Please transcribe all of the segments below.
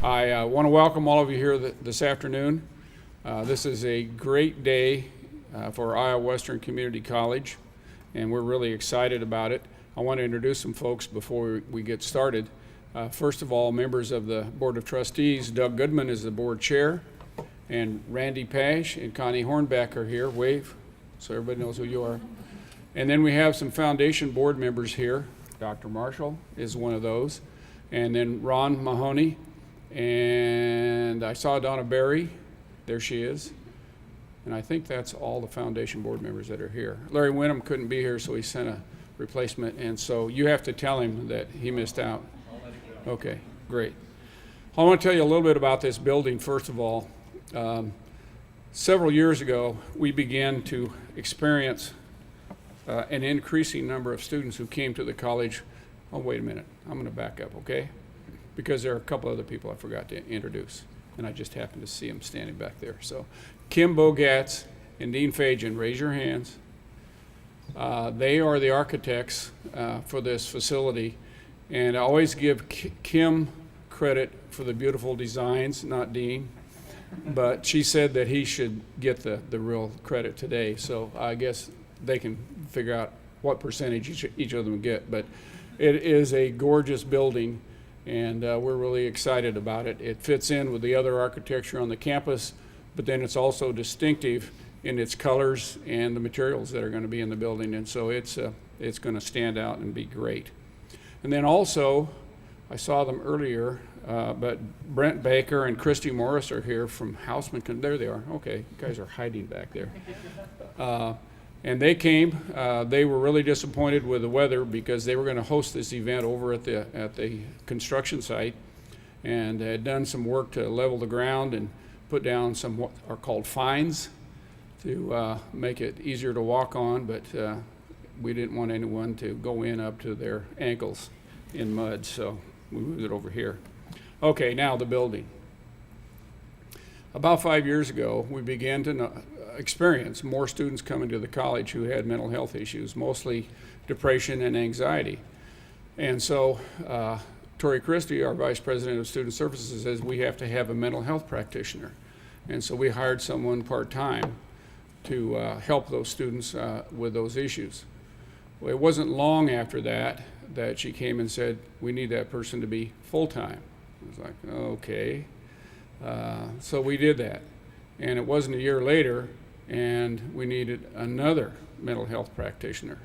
I want to welcome all of you here this afternoon. This is a great day for Iowa Western Community College, and we're really excited about it. I want to introduce some folks before we get started. First of all, members of the Board of Trustees. Doug Goodman is the board chair, and Randy Pash and Connie Hornback are here. Wave, so everybody knows who you are. And then we have some foundation board members here. Dr. Marshall is one of those. And then Ron Mahoney. And I saw Donna Berry. There she is. And I think that's all the foundation board members that are here. Larry Winham couldn't be here, so he sent a replacement. And so you have to tell him that he missed out. Okay, great. I want to tell you a little bit about this building, first of all. Several years ago, we began to experience an increasing number of students who came to the college. Oh, wait a minute. I'm going to back up, okay? Because there are a couple other people I forgot to introduce, and I just happened to see them standing back there. So, Kim Bogatz and Dean Fajan, raise your hands. They are the architects for this facility, and I always give Kim credit for the beautiful designs, not Dean. But she said that he should get the real credit today, so I guess they can figure out what percentage each of them get. But it is a gorgeous building, and we're really excited about it. It fits in with the other architecture on the campus, but then it's also distinctive in its colors and the materials that are going to be in the building, and so it's going to stand out and be great. And then also, I saw them earlier, but Brent Baker and Christy Morris are here from Houseman. There they are. Okay, you guys are hiding back there. And they came. They were really disappointed with the weather because they were going to host this event over at the construction site, and had done some work to level the ground and put down some what are called fines to make it easier to walk on. But we didn't want anyone to go in up to their ankles in mud, so we moved it over here. Okay, now the building. About 5 years ago, we began to experience more students coming to the college who had mental health issues, mostly depression and anxiety. And so Tori Christie, our Vice President of Student Services, says we have to have a mental health practitioner. And so we hired someone part-time to help those students with those issues. Well, it wasn't long after that she came and said, we need that person to be full-time. I was like, okay. So we did that. And it wasn't a year later, and we needed another mental health practitioner.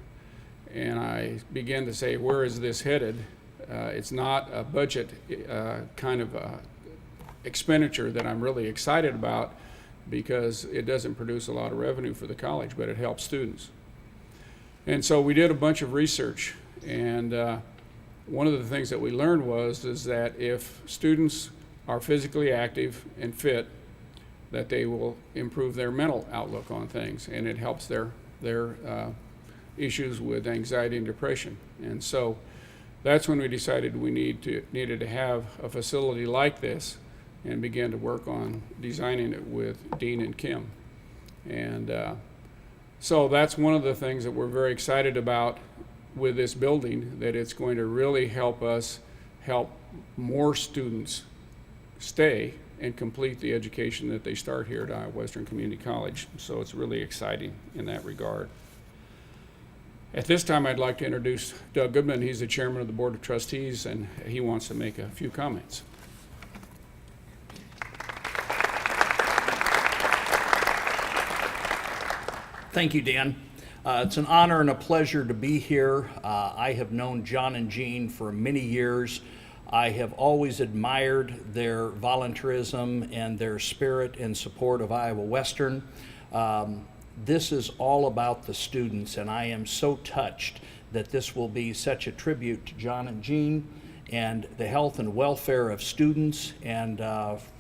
And I began to say, where is this headed? It's not a budget kind of expenditure that I'm really excited about, because it doesn't produce a lot of revenue for the college, but it helps students. And so we did a bunch of research, and one of the things that we learned is that if students are physically active and fit, that they will improve their mental outlook on things, and it helps their issues with anxiety and depression. And so that's when we decided we needed to have a facility like this, and began to work on designing it with Dean and Kim. And so that's one of the things that we're very excited about with this building, that it's going to really help us help more students stay and complete the education that they start here at Iowa Western Community College. So it's really exciting in that regard. At this time, I'd like to introduce Doug Goodman. He's the chairman of the Board of Trustees, and he wants to make a few comments. Thank you, Dan. It's an honor and a pleasure to be here. I have known John and Jean for many years. I have always admired their volunteerism and their spirit and support of Iowa Western. This is all about the students, and I am so touched that this will be such a tribute to John and Jean and the health and welfare of students. And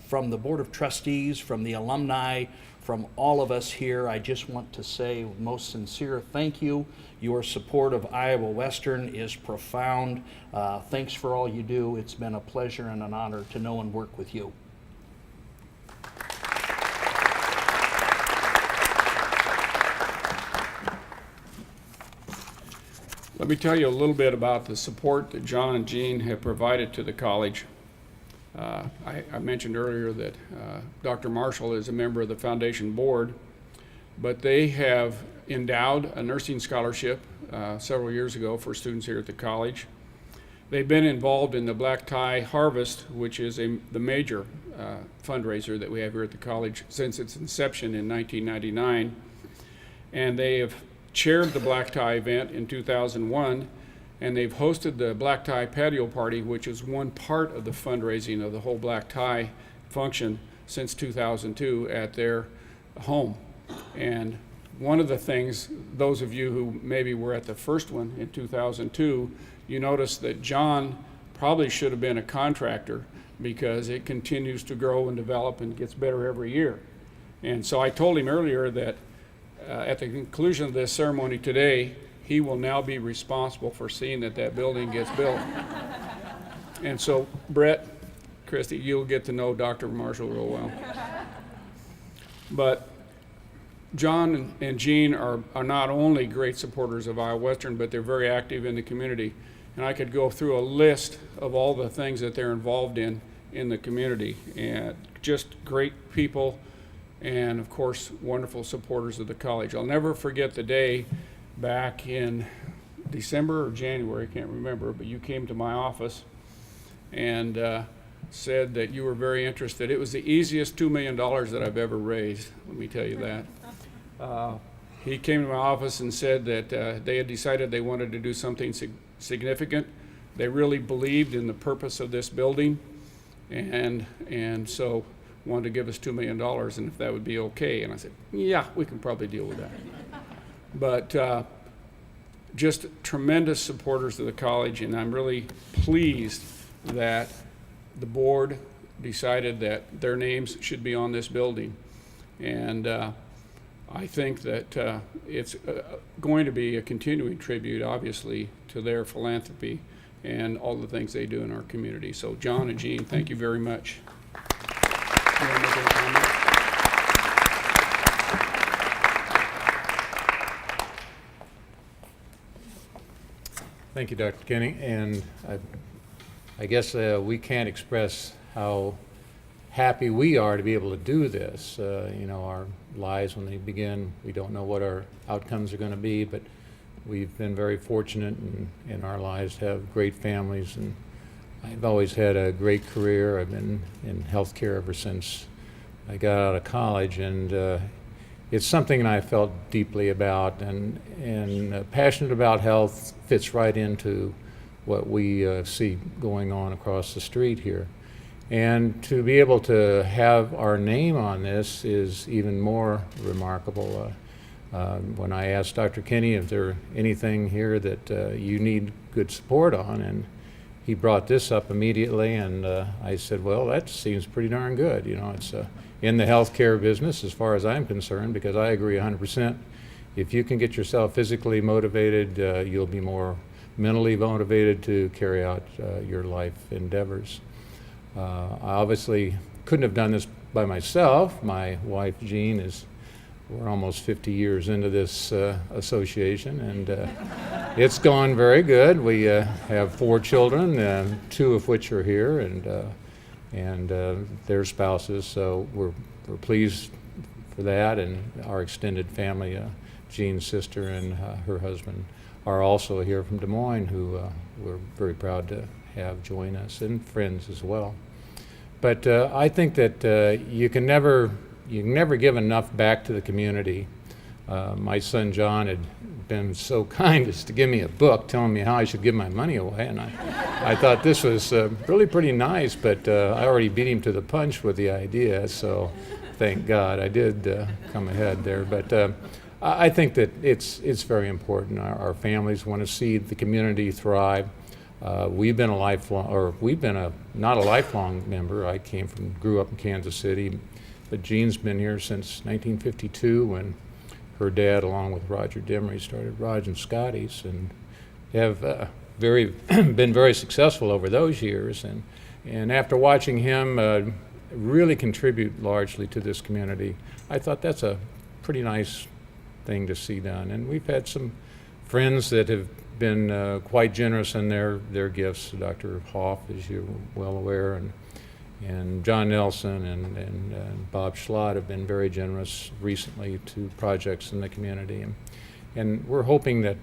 from the Board of Trustees, from the alumni, from all of us here, I just want to say most sincere thank you. Your support of Iowa Western is profound. Thanks for all you do. It's been a pleasure and an honor to know and work with you. Let me tell you a little bit about the support that John and Jean have provided to the college. I mentioned earlier that Dr. Marshall is a member of the foundation board, but they have endowed a nursing scholarship several years ago for students here at the college. They've been involved in the Black Tie Harvest, which is the major fundraiser that we have here at the college since its inception in 1999. And they have chaired the Black Tie event in 2001, and they've hosted the Black Tie Patio Party, which is one part of the fundraising of the whole Black Tie function since 2002 at their home. And one of the things, those of you who maybe were at the first one in 2002, you notice that John probably should have been a contractor because it continues to grow and develop and gets better every year. And so I told him earlier that at the conclusion of this ceremony today, he will now be responsible for seeing that that building gets built. And so Brett, Christy, you'll get to know Dr. Marshall real well. But John and Jean are not only great supporters of Iowa Western, but they're very active in the community. And I could go through a list of all the things that they're involved in the community. And just great people, and of course, wonderful supporters of the college. I'll never forget the day back in December or January, I can't remember, but you came to my office and said that you were very interested. It was the easiest $2 million that I've ever raised, let me tell you that. He came to my office and said that they had decided they wanted to do something significant. They really believed in the purpose of this building, and so wanted to give us $2 million, and if that would be okay. And I said, yeah, we can probably deal with that. But just tremendous supporters of the college, and I'm really pleased that the board decided that their names should be on this building. And I think that it's going to be a continuing tribute, obviously, to their philanthropy and all the things they do in our community. So John and Jean, thank you very much. You want to make any comment? Thank you, Dr. Kenny. And I guess we can't express how happy we are to be able to do this. You know, our lives, when they begin, we don't know what our outcomes are going to be, but we've been very fortunate in our lives to have great families. And I've always had a great career. I've been in healthcare ever since I got out of college, and it's something that I felt deeply about, and passionate about health fits right into what we see going on across the street here. And to be able to have our name on this is even more remarkable. When I asked Dr. Kenny if there anything here that you need good support on, and he brought this up immediately, and I said, well, that seems pretty darn good. You know, it's in the healthcare business as far as I'm concerned, because I agree 100%. If you can get yourself physically motivated, you'll be more mentally motivated to carry out your life endeavors. I obviously couldn't have done this by myself. My wife, Jean, we're almost 50 years into this association, and it's gone very good. We have 4 children, 2 of which are here, and their spouses, so we're pleased for that. And our extended family, Jean's sister and her husband, are also here from Des Moines, who we're very proud to have join us, and friends as well. But I think that you can never give enough back to the community. My son John had been so kind as to give me a book telling me how I should give my money away, and I thought this was really pretty nice, but I already beat him to the punch with the idea, so thank God I did come ahead there. But I think that it's very important. Our families want to see the community thrive. We've been not a lifelong member. I grew up in Kansas City, but Jean's been here since 1952 when her dad, along with Roger Demery, started Raj and Scotty's, and have been very successful over those years. And after watching him really contribute largely to this community, I thought that's a pretty nice thing to see done. And we've had some friends that have been quite generous in their gifts. Dr. Hoff, as you're well aware, And John Nelson and Bob Schlott have been very generous recently to projects in the community. And we're hoping that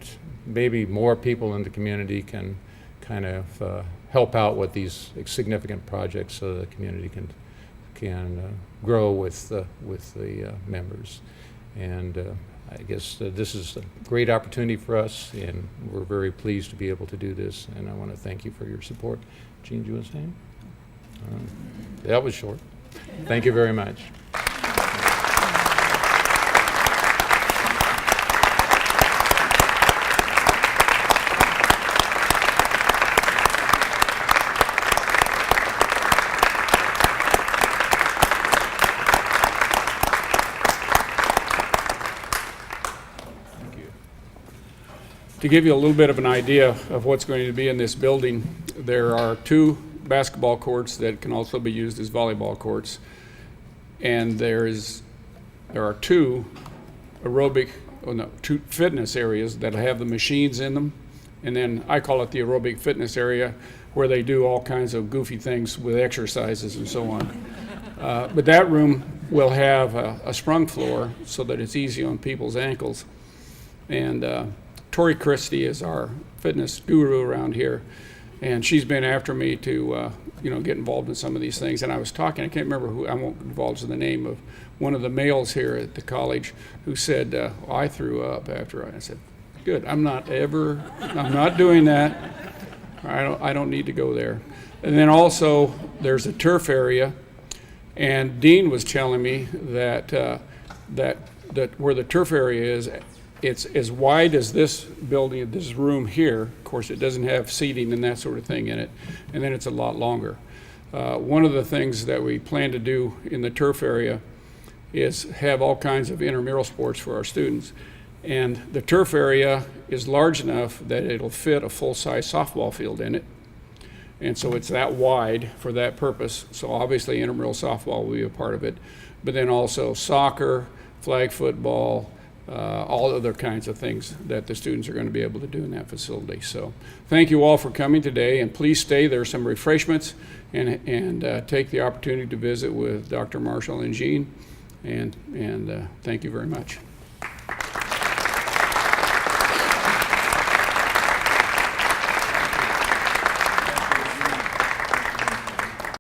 maybe more people in the community can kind of help out with these significant projects so the community can grow with the members. And I guess this is a great opportunity for us, and we're very pleased to be able to do this. And I want to thank you for your support. Gene, do you want to say anything? That was short. Thank you very much. To give you a little bit of an idea of what's going to be in this building, there are 2 basketball courts that can also be used as volleyball courts. And there are 2 2 fitness areas that have the machines in them. And then I call it the aerobic fitness area, where they do all kinds of goofy things with exercises and so on. But that room will have a sprung floor so that it's easy on people's ankles. And Tori Christie is our fitness guru around here, and she's been after me to get involved in some of these things. And I was talking, I can't remember who, I won't divulge the name of one of the males here at the college who said, well, I threw up after I said, good, I'm not doing that. I don't need to go there. And then also there's a turf area, and Dean was telling me that where the turf area is, it's as wide as this building, this room here. Of course, it doesn't have seating and that sort of thing in it, and then it's a lot longer. One of the things that we plan to do in the turf area is have all kinds of intramural sports for our students. And the turf area is large enough that it'll fit a full-size softball field in it. And so it's that wide for that purpose. So obviously intramural softball will be a part of it, but then also soccer, flag football, all other kinds of things that the students are going to be able to do in that facility. So thank you all for coming today, and please stay. There are some refreshments, and take the opportunity to visit with Dr. Marshall and Jean, and thank you very much.